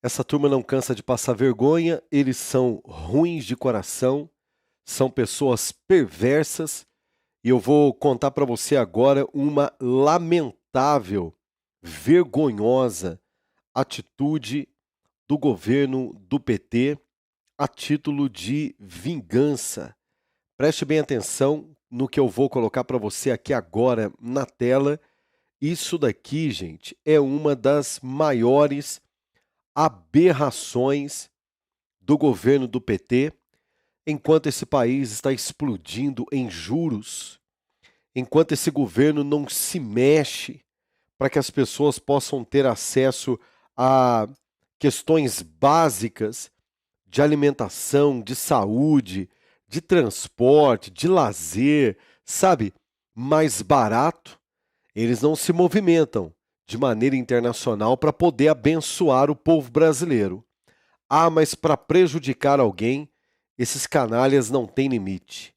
Essa turma não cansa de passar vergonha, eles são ruins de coração, são pessoas perversas, e eu vou contar para você agora uma lamentável, vergonhosa atitude do governo do PT a título de vingança. Preste bem atenção no que eu vou colocar para você aqui agora na tela. Isso daqui, gente, é uma das maiores aberrações do governo do PT, enquanto esse país está explodindo em juros, enquanto esse governo não se mexe para que as pessoas possam ter acesso a questões básicas de alimentação, de saúde, de transporte, de lazer, sabe, mais barato, eles não se movimentam de maneira internacional para poder abençoar o povo brasileiro. Ah, mas para prejudicar alguém, esses canalhas não têm limite.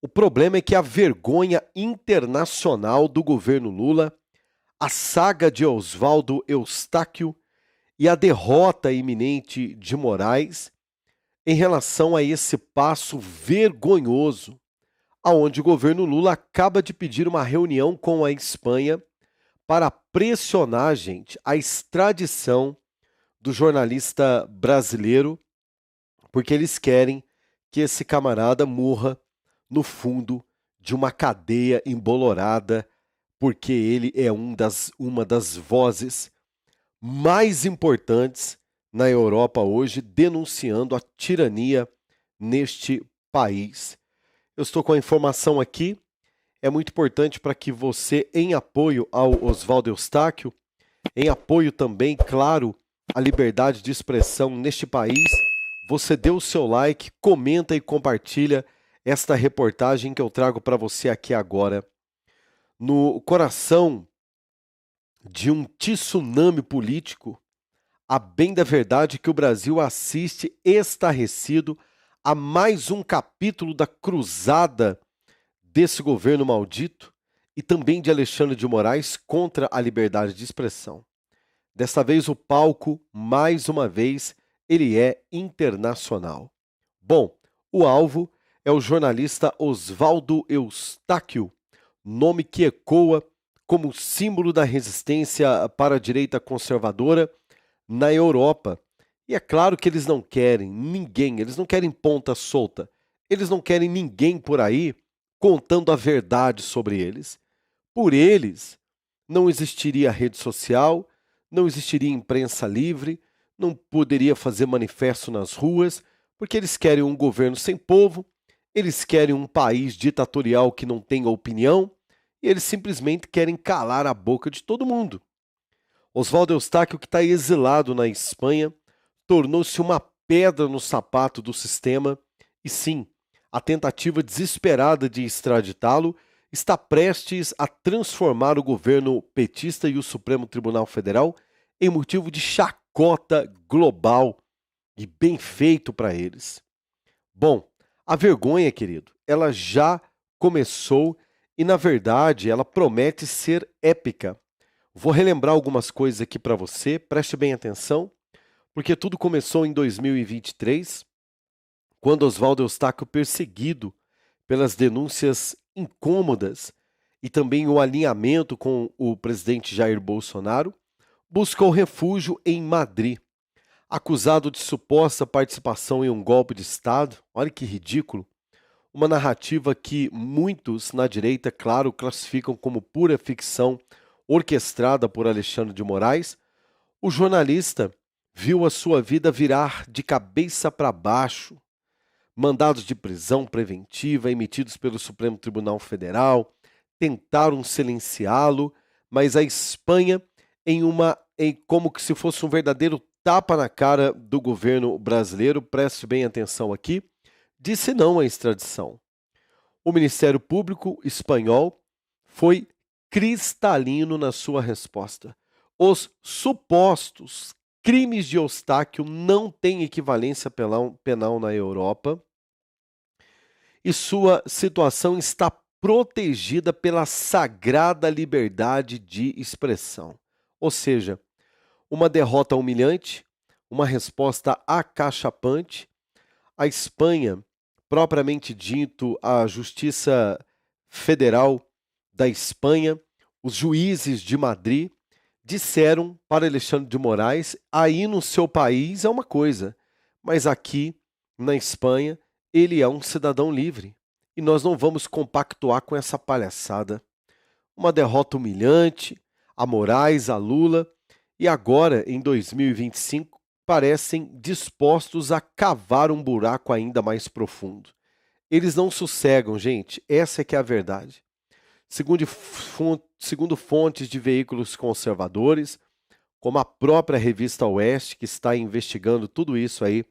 O problema é que a vergonha internacional do governo Lula, a saga de Oswaldo Eustáquio e a derrota iminente de Moraes em relação a esse passo vergonhoso, aonde o governo Lula acaba de pedir uma reunião com a Espanha para pressionar, gente, a extradição do jornalista brasileiro, porque eles querem que esse camarada morra no fundo de uma cadeia embolorada, porque ele é uma das vozes mais importantes na Europa hoje, denunciando a tirania neste país. Eu estou com a informação aqui, é muito importante para que você, em apoio ao Oswaldo Eustáquio, em apoio também, claro, à liberdade de expressão neste país, você dê o seu like, comenta e compartilha esta reportagem que eu trago para você aqui agora. No coração de um tsunami político, a bem da verdade que o Brasil assiste estarrecido a mais um capítulo da cruzada desse governo maldito e também de Alexandre de Moraes contra a liberdade de expressão. Desta vez o palco, mais uma vez, ele é internacional. Bom, o alvo é o jornalista Oswaldo Eustáquio, nome que ecoa como símbolo da resistência para a direita conservadora na Europa. E é claro que eles não querem ninguém, eles não querem ponta solta, eles não querem ninguém por aí contando a verdade sobre eles. Por eles, não existiria rede social, não existiria imprensa livre, não poderia fazer manifesto nas ruas, porque eles querem um governo sem povo, eles querem um país ditatorial que não tenha opinião, e eles simplesmente querem calar a boca de todo mundo. Oswaldo Eustáquio, que está exilado na Espanha, tornou-se uma pedra no sapato do sistema e sim, a tentativa desesperada de extraditá-lo está prestes a transformar o governo petista e o Supremo Tribunal Federal em motivo de chacota global e bem feito para eles. Bom, a vergonha, querido, ela já começou e, na verdade, ela promete ser épica. Vou relembrar algumas coisas aqui para você, preste bem atenção, porque tudo começou em 2023, quando Oswaldo Eustáquio, perseguido pelas denúncias incômodas e também o alinhamento com o presidente Jair Bolsonaro, buscou refúgio em Madrid. Acusado de suposta participação em um golpe de Estado, olha que ridículo, uma narrativa que muitos na direita, claro, classificam como pura ficção orquestrada por Alexandre de Moraes, o jornalista viu a sua vida virar de cabeça para baixo. Mandados de prisão preventiva emitidos pelo Supremo Tribunal Federal tentaram silenciá-lo, mas a Espanha, como que se fosse um verdadeiro tapa na cara do governo brasileiro, preste bem atenção aqui, disse não à extradição. O Ministério Público espanhol foi cristalino na sua resposta. Os supostos crimes de Eustáquio não têm equivalência penal na Europa e sua situação está protegida pela sagrada liberdade de expressão. Ou seja, uma derrota humilhante, uma resposta acachapante. A Espanha, propriamente dito, a Justiça Federal da Espanha, os juízes de Madrid, disseram para Alexandre de Moraes: aí no seu país é uma coisa, mas aqui na Espanha ele é um cidadão livre e nós não vamos compactuar com essa palhaçada. Uma derrota humilhante a Moraes, a Lula, e agora, em 2025, parecem dispostos a cavar um buraco ainda mais profundo. Eles não sossegam, gente, essa é que é a verdade. Segundo fontes de veículos conservadores, como a própria revista Oeste, que está investigando tudo isso aí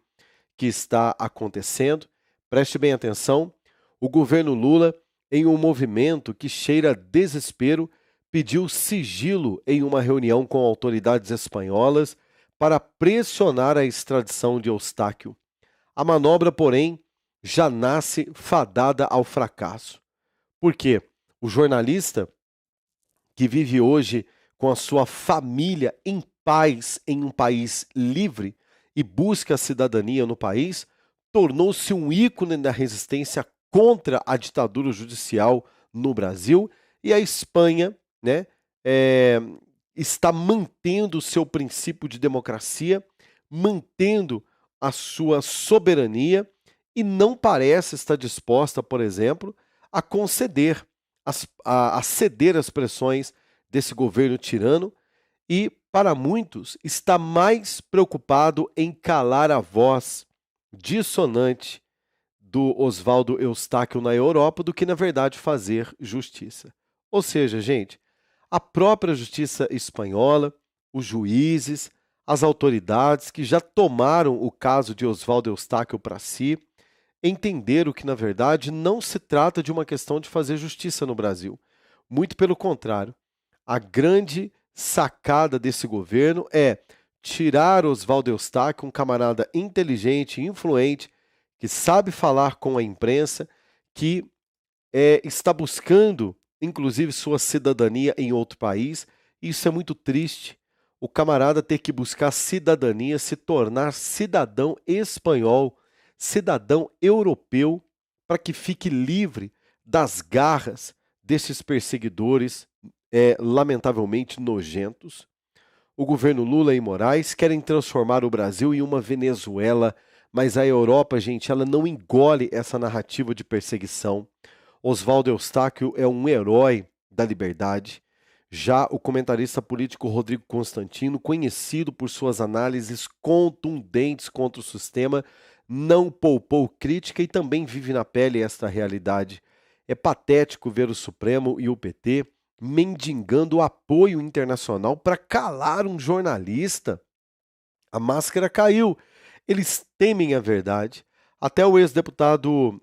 que está acontecendo, preste bem atenção, o governo Lula, em um movimento que cheira desespero, pediu sigilo em uma reunião com autoridades espanholas para pressionar a extradição de Eustáquio. A manobra, porém, já nasce fadada ao fracasso. Por quê? O jornalista que vive hoje com a sua família em paz em um país livre e busca a cidadania no país, tornou-se um ícone da resistência contra a ditadura judicial no Brasil, e a Espanha, né, está mantendo o seu princípio de democracia, mantendo a sua soberania e não parece estar disposta, por exemplo, a conceder, a ceder às pressões desse governo tirano e, para muitos, está mais preocupado em calar a voz dissonante do Oswaldo Eustáquio na Europa do que, na verdade, fazer justiça. Ou seja, gente, a própria justiça espanhola, os juízes, as autoridades que já tomaram o caso de Oswaldo Eustáquio para si, entenderam que, na verdade, não se trata de uma questão de fazer justiça no Brasil. Muito pelo contrário. A grande sacada desse governo é tirar Oswaldo Eustáquio, um camarada inteligente, influente, que sabe falar com a imprensa, que está buscando, inclusive, sua cidadania em outro país. Isso é muito triste. O camarada ter que buscar cidadania, se tornar cidadão espanhol, cidadão europeu, para que fique livre das garras desses perseguidores lamentavelmente nojentos. O governo Lula e Moraes querem transformar o Brasil em uma Venezuela, mas a Europa, gente, ela não engole essa narrativa de perseguição. Oswaldo Eustáquio é um herói da liberdade. Já o comentarista político Rodrigo Constantino, conhecido por suas análises contundentes contra o sistema, não poupou crítica e também vive na pele esta realidade. É patético ver o Supremo e o PT mendigando apoio internacional para calar um jornalista. A máscara caiu. Eles temem a verdade. Até o ex-deputado,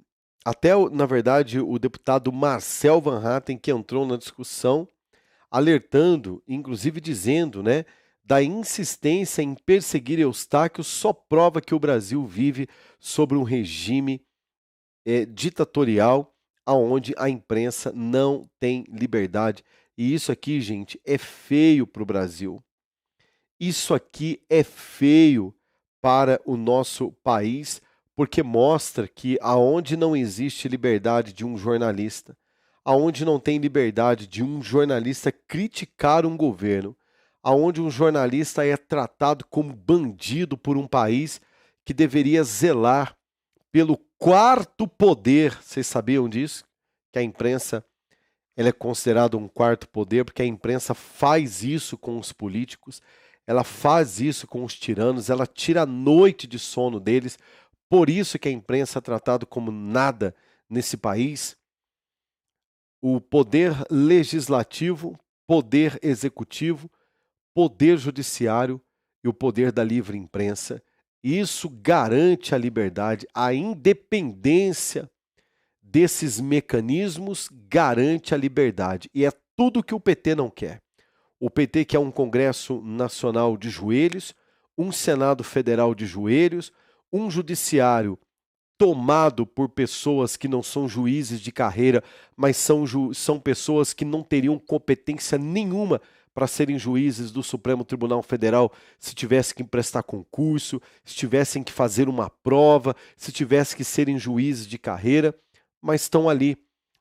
na verdade, o deputado Marcel Van Hatten, que entrou na discussão, alertando, inclusive dizendo, né, da insistência em perseguir Eustáquio, só prova que o Brasil vive sobre um regime ditatorial, onde a imprensa não tem liberdade. E isso aqui, gente, é feio para o Brasil. Isso aqui é feio para o nosso país, porque mostra que aonde não existe liberdade de um jornalista, aonde não tem liberdade de um jornalista criticar um governo, aonde um jornalista é tratado como bandido por um país que deveria zelar pelo quarto poder. Vocês sabiam disso? Que a imprensa ela é considerada um quarto poder porque a imprensa faz isso com os políticos, ela faz isso com os tiranos, ela tira a noite de sono deles. Por isso que a imprensa é tratada como nada nesse país. O poder legislativo, poder executivo, poder judiciário e o poder da livre imprensa. Isso garante a liberdade, a independência desses mecanismos garante a liberdade. E é tudo que o PT não quer. O PT quer um Congresso Nacional de joelhos, um Senado Federal de joelhos, um judiciário tomado por pessoas que não são juízes de carreira, mas são pessoas que não teriam competência nenhuma para serem juízes do Supremo Tribunal Federal se tivesse que prestar concurso, se tivessem que fazer uma prova, se tivesse que serem juízes de carreira, mas estão ali,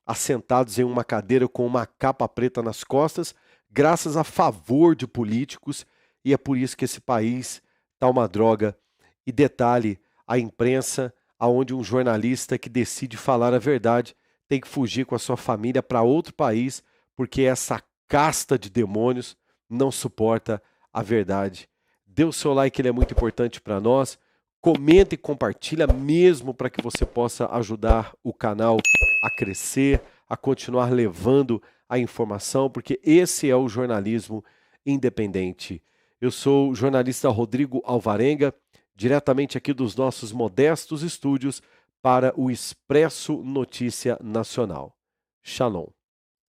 assentados em uma cadeira com uma capa preta nas costas, graças a favor de políticos, e é por isso que esse país está uma droga. E detalhe, a imprensa, aonde um jornalista que decide falar a verdade tem que fugir com a sua família para outro país, porque essa casta de demônios não suporta a verdade. Dê o seu like, ele é muito importante para nós. Comenta e compartilha mesmo para que você possa ajudar o canal a crescer, a continuar levando a informação, porque esse é o jornalismo independente. Eu sou o jornalista Rodrigo Alvarenga, diretamente aqui dos nossos modestos estúdios para o Expresso Notícia Nacional. Shalom.